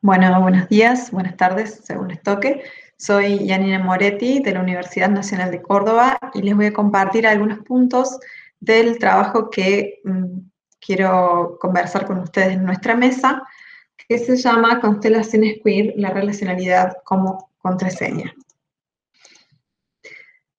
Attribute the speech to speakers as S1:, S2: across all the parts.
S1: Bueno, buenos días, buenas tardes, según les toque. Soy Yanina Moretti de la Universidad Nacional de Córdoba y les voy a compartir algunos puntos del trabajo que quiero conversar con ustedes en nuestra mesa, que se llama Constelaciones Queer, la relacionalidad como contraseña.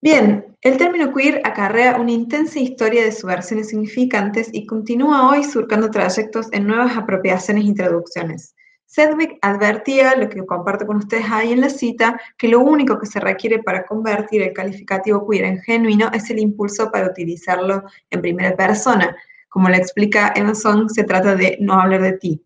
S1: Bien, el término queer acarrea una intensa historia de subversiones significantes y continúa hoy surcando trayectos en nuevas apropiaciones y traducciones. Sedgwick advertía, lo que comparto con ustedes ahí en la cita, que lo único que se requiere para convertir el calificativo queer en genuino es el impulso para utilizarlo en primera persona. Como lo explica Emerson, se trata de no hablar de ti.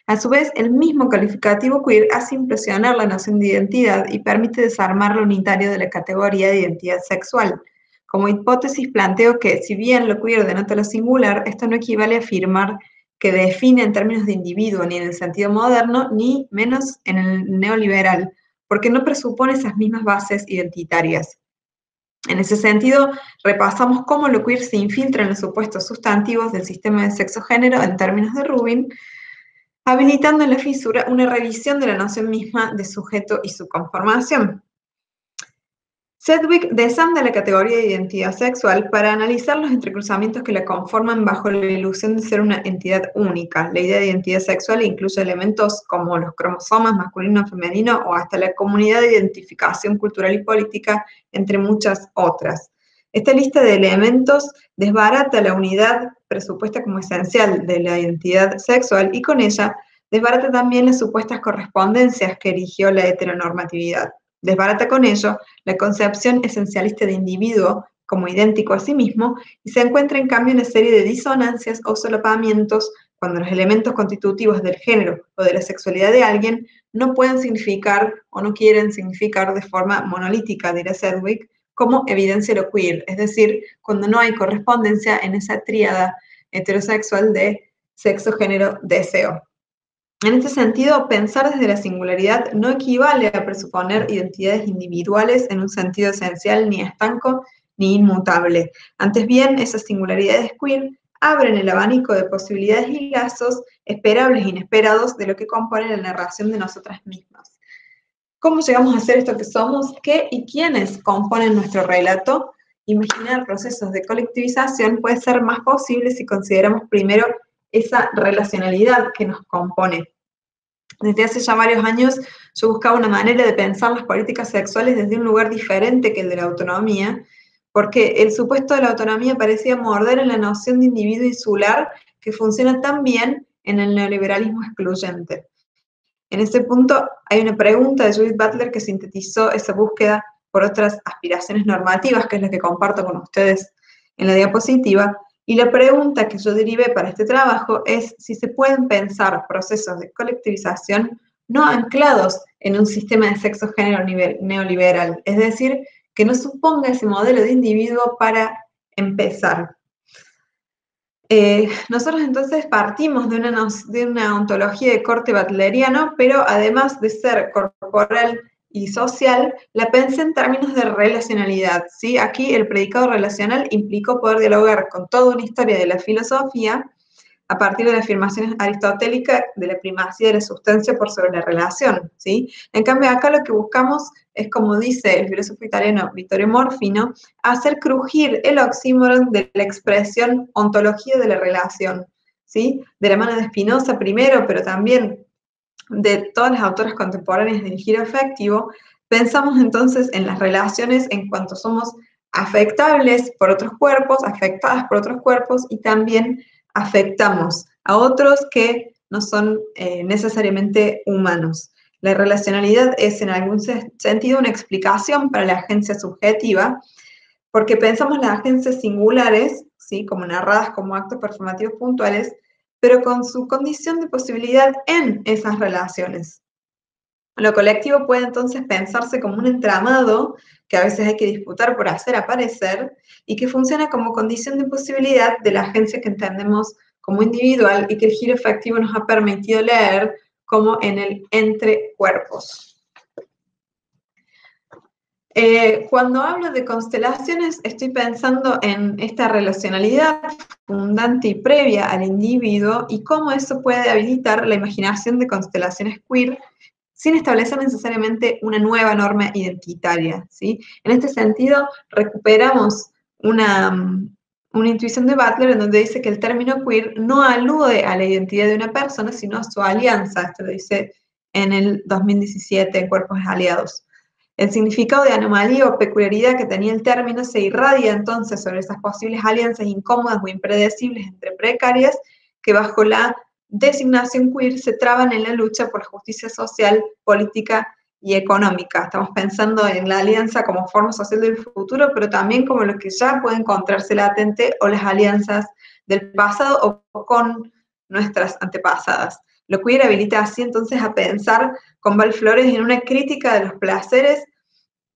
S1: A su vez, el mismo calificativo queer hace impresionar la noción de identidad y permite desarmar lo unitario de la categoría de identidad sexual. Como hipótesis planteo que, si bien lo queer denota lo singular, esto no equivale a afirmar que define en términos de individuo, ni en el sentido moderno, ni menos en el neoliberal, porque no presupone esas mismas bases identitarias. En ese sentido, repasamos cómo lo queer se infiltra en los supuestos sustantivos del sistema de sexo-género en términos de Rubin, habilitando en la fisura una revisión de la noción misma de sujeto y su conformación. Sedgwick desanda la categoría de identidad sexual para analizar los entrecruzamientos que la conforman bajo la ilusión de ser una entidad única. La idea de identidad sexual incluye elementos como los cromosomas masculino, femenino o hasta la comunidad de identificación cultural y política, entre muchas otras. Esta lista de elementos desbarata la unidad presupuesta como esencial de la identidad sexual y con ella desbarata también las supuestas correspondencias que erigió la heteronormatividad. Desbarata con ello la concepción esencialista de individuo como idéntico a sí mismo y se encuentra en cambio una serie de disonancias o solapamientos cuando los elementos constitutivos del género o de la sexualidad de alguien no pueden significar o no quieren significar de forma monolítica, dirá Sedgwick, como evidencia lo queer, es decir, cuando no hay correspondencia en esa tríada heterosexual de sexo, género, deseo. En este sentido, pensar desde la singularidad no equivale a presuponer identidades individuales en un sentido esencial ni estanco ni inmutable. Antes bien, esas singularidades queer abren el abanico de posibilidades y lazos esperables e inesperados de lo que compone la narración de nosotras mismas. ¿Cómo llegamos a ser esto que somos? ¿Qué y quiénes componen nuestro relato? Imaginar procesos de colectivización puede ser más posible si consideramos primero esa relacionalidad que nos compone. Desde hace ya varios años yo buscaba una manera de pensar las políticas sexuales desde un lugar diferente que el de la autonomía, porque el supuesto de la autonomía parecía morder en la noción de individuo insular que funciona tan bien en el neoliberalismo excluyente. En ese punto hay una pregunta de Judith Butler que sintetizó esa búsqueda por otras aspiraciones normativas, que es la que comparto con ustedes en la diapositiva, y la pregunta que yo derivé para este trabajo es si se pueden pensar procesos de colectivización no anclados en un sistema de sexo-género neoliberal, es decir, que no suponga ese modelo de individuo para empezar. Nosotros entonces partimos de una ontología de corte butleriano, pero además de ser corporal y social, la pensé en términos de relacionalidad, ¿sí? Aquí el predicado relacional implicó poder dialogar con toda una historia de la filosofía a partir de la afirmación aristotélica de la primacía de la sustancia por sobre la relación, ¿sí? En cambio, acá lo que buscamos es, como dice el filósofo italiano Vittorio Morfino, hacer crujir el oxímoron de la expresión ontología de la relación, ¿sí? De la mano de Spinoza primero, pero también de todas las autoras contemporáneas del giro afectivo, pensamos entonces en las relaciones en cuanto somos afectables por otros cuerpos, afectadas por otros cuerpos y también afectamos a otros que no son necesariamente humanos. La relacionalidad es en algún sentido una explicación para la agencia subjetiva, porque pensamos las agencias singulares, ¿sí? Como narradas como actos performativos puntuales, pero con su condición de posibilidad en esas relaciones. Lo colectivo puede entonces pensarse como un entramado que a veces hay que disputar por hacer aparecer y que funciona como condición de posibilidad de la agencia que entendemos como individual y que el giro efectivo nos ha permitido leer como en el entre cuerpos. Cuando hablo de constelaciones, estoy pensando en esta relacionalidad fundante y previa al individuo y cómo eso puede habilitar la imaginación de constelaciones queer sin establecer necesariamente una nueva norma identitaria, ¿sí? En este sentido, recuperamos una intuición de Butler en donde dice que el término queer no alude a la identidad de una persona, sino a su alianza. Esto lo dice en el 2017 en Cuerpos Aliados. El significado de anomalía o peculiaridad que tenía el término se irradia entonces sobre esas posibles alianzas incómodas o impredecibles entre precarias que bajo la designación queer se traban en la lucha por la justicia social, política y económica. Estamos pensando en la alianza como forma social del futuro, pero también como lo que ya puede encontrarse latente o las alianzas del pasado o con nuestras antepasadas. Lo queer habilita así entonces a pensar con Val Flores en una crítica de los placeres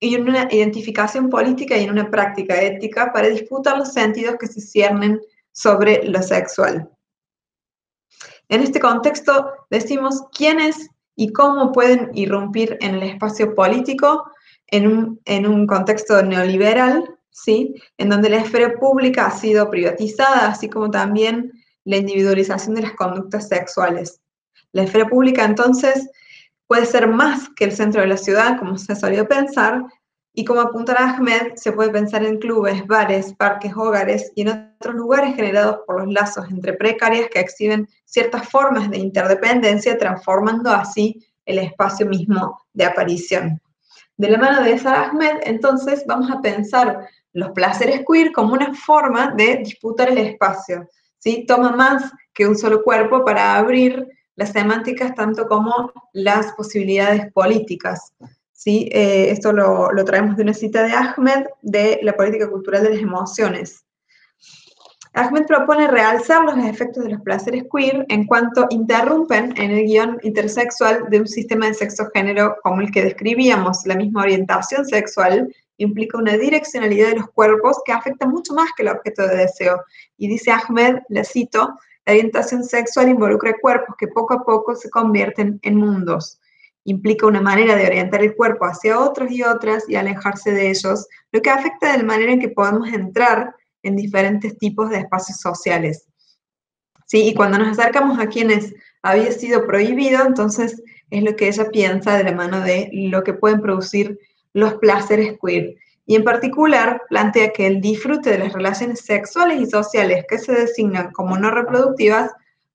S1: y en una identificación política y en una práctica ética para disputar los sentidos que se ciernen sobre lo sexual. En este contexto decimos quiénes y cómo pueden irrumpir en el espacio político en un contexto neoliberal, ¿sí? En donde la esfera pública ha sido privatizada, así como también la individualización de las conductas sexuales. La esfera pública entonces puede ser más que el centro de la ciudad, como se ha solido pensar, y como apuntaba Ahmed, se puede pensar en clubes, bares, parques, hogares y en otros lugares generados por los lazos entre precarias que exhiben ciertas formas de interdependencia, transformando así el espacio mismo de aparición. De la mano de Sara Ahmed, entonces, vamos a pensar los placeres queer como una forma de disputar el espacio, ¿sí? Toma más que un solo cuerpo para abrir las semánticas tanto como las posibilidades políticas. ¿Sí? Esto lo traemos de una cita de Ahmed de la política cultural de las emociones. Ahmed propone realzar los efectos de los placeres queer en cuanto interrumpen en el guión intersexual de un sistema de sexo-género como el que describíamos. La misma orientación sexual implica una direccionalidad de los cuerpos que afecta mucho más que el objeto de deseo. Y dice Ahmed, le cito, la orientación sexual involucra cuerpos que poco a poco se convierten en mundos. Implica una manera de orientar el cuerpo hacia otros y otras y alejarse de ellos, lo que afecta de la manera en que podemos entrar en diferentes tipos de espacios sociales. ¿Sí? Y cuando nos acercamos a quienes había sido prohibido, entonces es lo que ella piensa de la mano de lo que pueden producir los placeres queer. Y en particular plantea que el disfrute de las relaciones sexuales y sociales que se designan como no reproductivas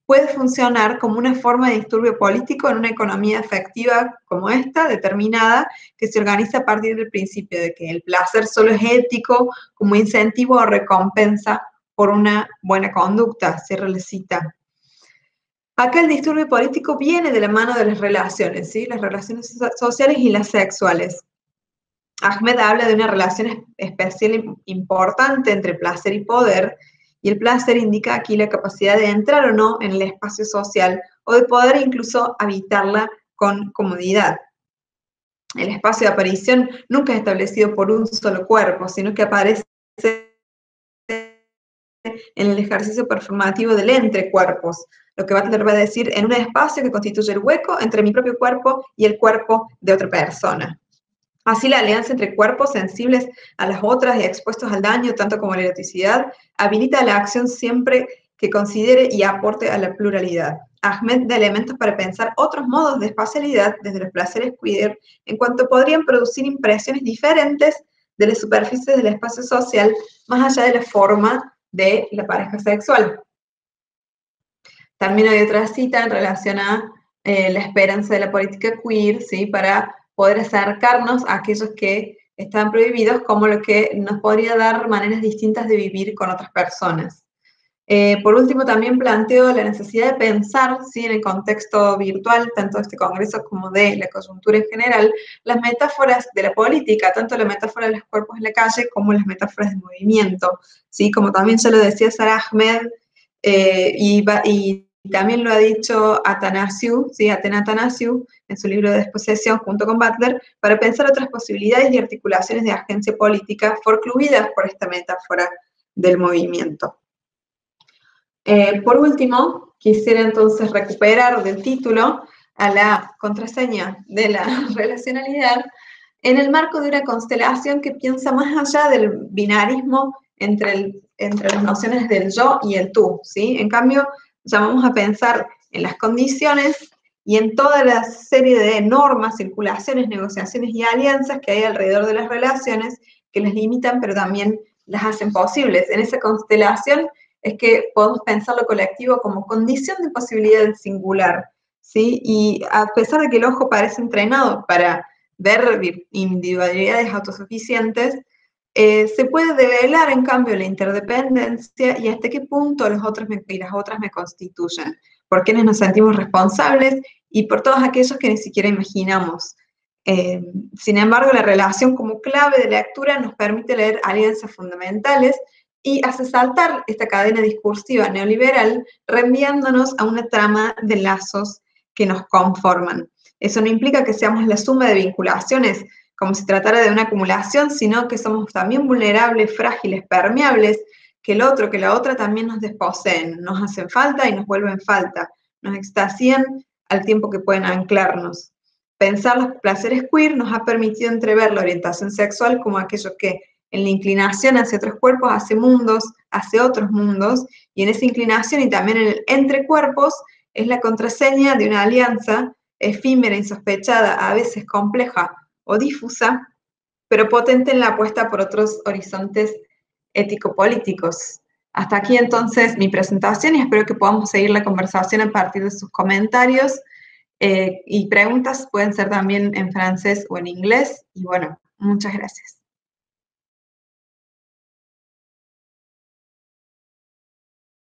S1: puede funcionar como una forma de disturbio político en una economía afectiva como esta, determinada, que se organiza a partir del principio de que el placer solo es ético como incentivo o recompensa por una buena conducta, cierra la cita. Acá el disturbio político viene de la mano de las relaciones, ¿sí? Las relaciones sociales y las sexuales. Ahmed habla de una relación especial importante entre placer y poder, y el placer indica aquí la capacidad de entrar o no en el espacio social o de poder incluso habitarla con comodidad. El espacio de aparición nunca es establecido por un solo cuerpo, sino que aparece en el ejercicio performativo del entre cuerpos, lo que Butler va a decir en un espacio que constituye el hueco entre mi propio cuerpo y el cuerpo de otra persona. Así la alianza entre cuerpos sensibles a las otras y expuestos al daño, tanto como la eroticidad, habilita la acción siempre que considere y aporte a la pluralidad. Ahmed da elementos para pensar otros modos de espacialidad desde los placeres queer, en cuanto podrían producir impresiones diferentes de las superficies del espacio social, más allá de la forma de la pareja sexual. También hay otra cita en relación a la esperanza de la política queer, ¿sí? Para poder acercarnos a aquellos que están prohibidos como lo que nos podría dar maneras distintas de vivir con otras personas. Por último, también planteo la necesidad de pensar, ¿sí? En el contexto virtual, tanto de este congreso como de la coyuntura en general, las metáforas de la política, tanto la metáfora de los cuerpos en la calle como las metáforas de movimiento, ¿sí? Como también ya lo decía Sara Ahmed, y también lo ha dicho Atanasiu, ¿sí? Atena Atanasiu, en su libro de Desposesión, junto con Butler, para pensar otras posibilidades y articulaciones de agencia política forcluidas por esta metáfora del movimiento. Por último, quisiera entonces recuperar del título a la contraseña de la relacionalidad, en el marco de una constelación que piensa más allá del binarismo entre las nociones del yo y el tú, ¿sí? En cambio, llamamos a pensar en las condiciones y en toda la serie de normas, circulaciones, negociaciones y alianzas que hay alrededor de las relaciones que las limitan, pero también las hacen posibles. En esa constelación es que podemos pensar lo colectivo como condición de posibilidad del singular, ¿sí? Y a pesar de que el ojo parece entrenado para ver individualidades autosuficientes, se puede develar en cambio la interdependencia y hasta qué punto los otros y las otras me constituyen, por quienes nos sentimos responsables y por todos aquellos que ni siquiera imaginamos. Sin embargo, la relación como clave de lectura nos permite leer alianzas fundamentales y hace saltar esta cadena discursiva neoliberal, reenviándonos a una trama de lazos que nos conforman. Eso no implica que seamos la suma de vinculaciones, como si tratara de una acumulación, sino que somos también vulnerables, frágiles, permeables, que el otro, que la otra también nos desposeen, nos hacen falta y nos vuelven falta, nos extasían al tiempo que pueden anclarnos. Pensar los placeres queer nos ha permitido entrever la orientación sexual como aquello que en la inclinación hacia otros cuerpos hace mundos, hace otros mundos, y en esa inclinación y también en el entre cuerpos es la contraseña de una alianza efímera, insospechada, a veces compleja o difusa, pero potente en la apuesta por otros horizontes ético-políticos. Hasta aquí entonces mi presentación y espero que podamos seguir la conversación a partir de sus comentarios y preguntas, pueden ser también en francés o en inglés. Y bueno, muchas gracias.